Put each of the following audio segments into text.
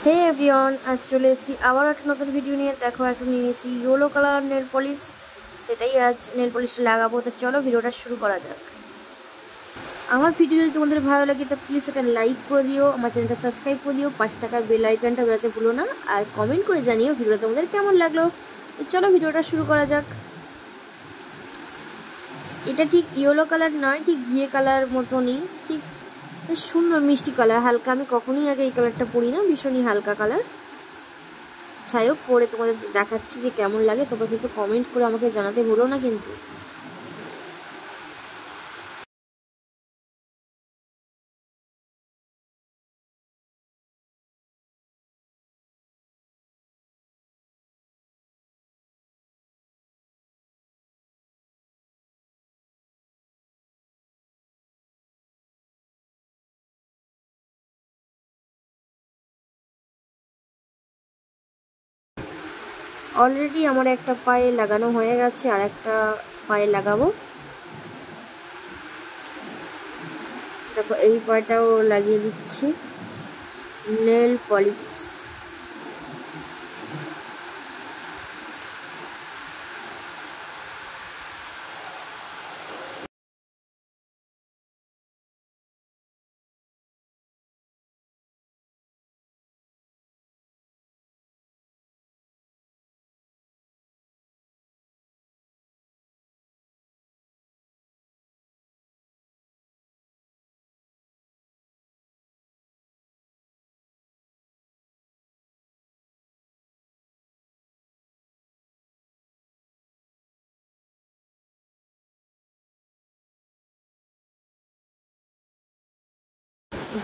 হে everyone, আজ চলে এসেছি আবার একটা নতুন ভিডিও নিয়ে। দেখো একটা নিয়ে নিয়েছি ইয়েলো কালার নেল পলিশ, সেটাই আজ নেল পলিশটা লাগাবো। তো চলো ভিডিওটা শুরু করা যাক। আমার ভিডিও যদি তোমাদের ভালো লাগে তো প্লিজ একটা লাইক করে দিও, আমার চ্যানেলটা সাবস্ক্রাইব করে দিও, পাশে থাকা বেল আইকনটা বাজাতে ভুলো না, আর কমেন্ট করে জানিও ভিডিওটা তোমাদের কেমন লাগলো। তো চলো ভিডিওটা শুরু করা যাক। এটা ঠিক ইয়েলো কালার নয়, ঠিক ঘিয়ে কালার মতনই, ঠিক বেশ সুন্দর মিষ্টি কালার, হালকা। আমি কখনোই আগে এই কালারটা পরি না, ভীষণই হালকা কালার। যাই হোক, পরে তোমাদের দেখাচ্ছি যে কেমন লাগে। তোমরা কিন্তু কমেন্ট করে আমাকে জানাতে ভুলো না কিন্তু। অলরেডি আমার একটা পায়ে লাগানো হয়ে গেছে, আর একটা পায়ে লাগাবো। দেখো এই পায়েটাও লাগিয়ে দিচ্ছি নেল পলিশ।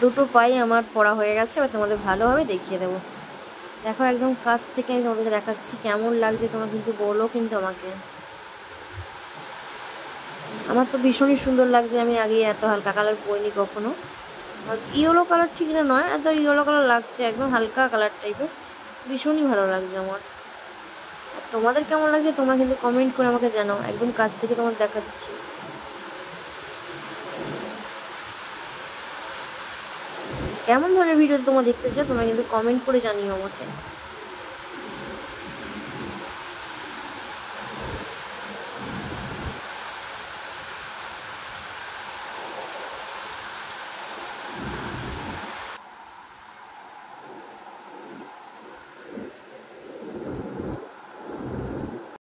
দুটো পায়ে আমার পরা হয়ে গেছে, এবার তোমাদের ভালোভাবে দেখিয়ে দেবো। দেখো একদম কাছ থেকে আমি তোমাদেরকে দেখাচ্ছি কেমন লাগছে, তোমরা কিন্তু বলো কিন্তু আমাকে। আমার তো ভীষণই সুন্দর লাগছে, আমি আগে এত হালকা কালার পরিনি কখনো। আর ইয়েলো কালার ঠিক না নয়, এত ইয়েলো কালার লাগছে, একদম হালকা কালার টাইপের, ভীষণই ভালো লাগছে আমার। আর তোমাদের কেমন লাগছে তোমরা কিন্তু কমেন্ট করে আমাকে জানাও। একদম কাছ থেকে তোমাদের দেখাচ্ছি। কেমন ধরনের ভিডিও তোমরা দেখতে চাও তোমরা কিন্তু কমেন্ট করে জানিও আমাকে।